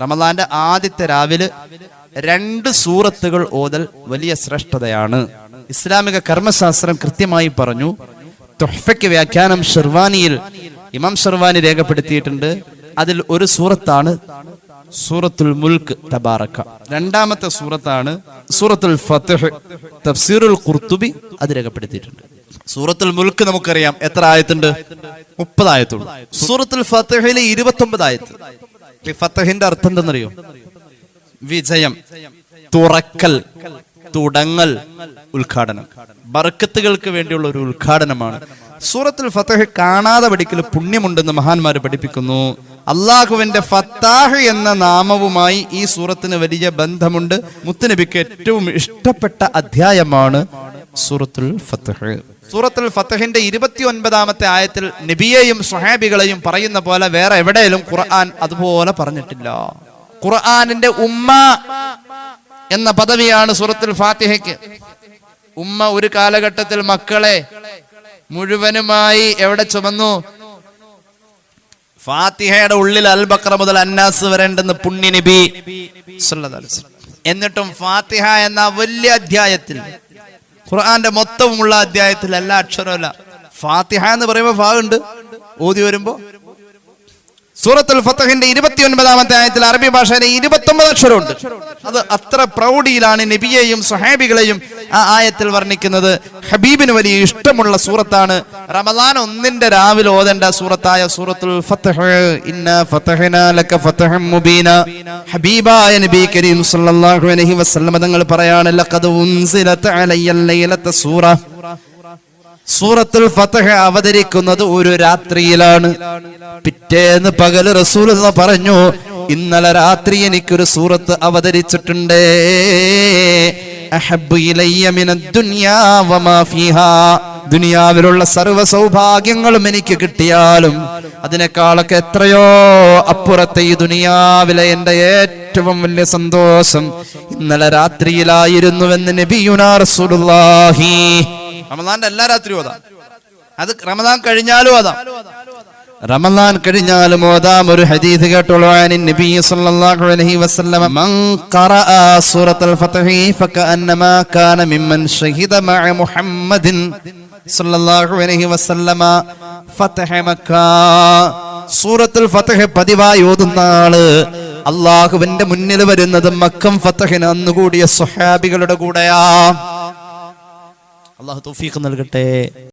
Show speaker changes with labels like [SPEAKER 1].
[SPEAKER 1] റമദാന്റെ ആദ്യത്തെ രാവിലെ 2 സൂറത്തുകൾ ഓതൽ വലിയ ശ്രേഷ്ഠതയാണ്. ഇസ്ലാമിക കർമ്മശാസ്ത്രം കൃത്യമായി പറഞ്ഞു. തുഹ്ഫയ്ക്ക് വ്യാഖ്യാനം ഷിർവാനിയിൽ ഇമാം ഷിർവാനി രേഖപ്പെടുത്തിയിട്ടുണ്ട്. അതിൽ ഒരു സൂറത്താണ് സൂറത്തുൽ മുൽക്ക് തബാറക. രണ്ടാമത്തെ സൂറത്താണ് സൂറത്തുൽ ഫത്ഹ്. തഫ്സീറുൽ ഖുർത്തുബി അത് രേഖപ്പെടുത്തിയിട്ടുണ്ട്. സൂറത്തുൽ മുൽക്ക് നമുക്കറിയാം എത്ര ആയത്തുണ്ട്? 30 ആയത്തുള്ളൂ. സൂറത്തുൽ ഫത്ഹിൽ 29 ആയത്ത്. ഈ ഫത്ഹിന്റെ അർത്ഥം എന്തെന്നറിയോ? വിജയം, തുറക്കൽ, തുടങ്ങൽ, ഉദ്ഘാടനം. ബർക്കത്തുകൾക്ക് വേണ്ടിയുള്ള ഒരു ഉദ്ഘാടനമാണ്. സൂറത്തുൽ ഫത്ഹ് കാണാതെ പഠിക്കൽ പുണ്യമുണ്ടെന്ന് മഹാന്മാര് പഠിപ്പിക്കുന്നു. അള്ളാഹുവിന്റെ ഫത്താഹ് എന്ന നാമവുമായി ഈ സൂറത്തിന് വലിയ ബന്ധമുണ്ട്. മുത്തുനബിക്ക് ഏറ്റവും ഇഷ്ടപ്പെട്ട അധ്യായമാണ് സൂറത്തുൽ ഫത്ഹ്. സൂറത്തുൽ ഫത്ഹിന്റെ 29-ാമത്തെ ആയത്തിൽ നബിയെയും സ്വഹാബികളെയും പറയുന്ന പോലെ വേറെ എവിടെയും ഖുർആൻ അതുപോലെ പറഞ്ഞിട്ടില്ല. ഖുർആനിന്റെ ഉമ്മ എന്ന പദവിയാണ് സൂറത്തുൽ ഫാത്തിഹയ്ക്ക്. ഉമ്മ ഒരു കാലഘട്ടത്തിൽ മക്കളെ മുഴുവനുമായി എവിടെ ചുമന്നു? ഫാത്തിഹയുടെ ഉള്ളിൽ അൽ ബഖറ മുതൽ അന്നാസ് വരേണ്ടെന്ന് പുണ്യ നബി സല്ലല്ലാഹു അലൈഹി വസല്ലം. എന്നിട്ടും ഫാത്തിഹ എന്ന വലിയ അധ്യായത്തിൽ, ഖുർആന്റെ മൊത്തമുള്ള അധ്യായത്തിൽ എല്ലാ അക്ഷരമല്ല, ഫാത്തിഹ എന്ന് പറയുമ്പോൾ ഫാ ഉണ്ട്, ഓതി വരുമ്പോ. സൂറത്തുൽ ഫത്ഹിന്റെ 29-ാമത്തെ ആയത്തിൽ അറബി ഭാഷയിലെ 29 അക്ഷരമുണ്ട്. അത് അത്ര പ്രൗഢിയിലാണ് നബിയെയും സ്വഹാബികളെയും ആ ആയത്തിൽ വർണ്ണിക്കുന്നത്. ഹബീബിന് വലിയ ഇഷ്ടമുള്ള സൂറത്താണ്. റമദാൻ 1 രാവിലെ ഓതേണ്ട സൂറത്തായ സൂറത്തുൽ ഫത്ഹ്. ഇന്നാ ഫതഹ്നാ ലക ഫതഹൻ മുബീന. ഹബീബായ നബി കരീം സല്ലല്ലാഹു അലൈഹി വസല്ലം തങ്ങൾ പറയാണ്, ലഖദ് ഉൻസിലത അലയ്യ ലൈലത സൂറ. സൂറത്തുൽ ഫത്ഹ് അവതരിക്കുന്നത് ഒരു രാത്രിയിലാണ്. പിറ്റേന്ന് പകല് റസൂലുള്ളാഹി പറഞ്ഞു, ഇന്നലെ രാത്രി എനിക്കൊരു സൂറത്ത് അവതരിച്ചിട്ടുണ്ട്. അഹബ്ബു ഇലയ്യ മിനദ് ദുനിയാ വമാ ഫീഹാ. ദുനിയാവിലുള്ള സർവ്വ സൗഭാഗ്യങ്ങളും എനിക്ക് കിട്ടിയാലും അതിനേക്കാളൊക്കെ എത്രയോ അപ്പുറത്തെ ഈ ദുനിയാവിലെ എന്റെ ഏറ്റവും വലിയ സന്തോഷം ഇന്നലെ രാത്രിയിലായിരുന്നുവെന്ന് നബിയുനാ റസൂലുള്ളാഹി. റമദാന്റെ എല്ലാ രാത്രിയും ഓതാം, അത് റമദാൻ കഴിഞ്ഞാലും ഓതാം. റമദാൻ കഴിഞ്ഞാലും ഓതാം. ഒരു ഹദീസ് കേട്ടോളൂ. നബി സല്ലല്ലാഹു അലൈഹി വസല്ലം, മൻ ഖറഅ സൂറത്തുൽ ഫത്ഹി ഫകഅന്നമാ കാന മിമ്മൻ ഷഹിദ മഅ മുഹമ്മദിൻ സല്ലല്ലാഹു അലൈഹി വസല്ലം ഫത്ഹ മക്ക. സൂറത്തുൽ ഫത്ഹ് പതിവായി ഓതുന്ന ആള് അല്ലാഹുവിന്റെ മുന്നിൽ വരുന്നത് മക്കം ഫത്ഹിന് അന്നുകൂടിയ സ്വഹാബികളുടെ കൂടെയാ. അല്ലാഹു തൗഫീഖ് നൽകട്ടെ.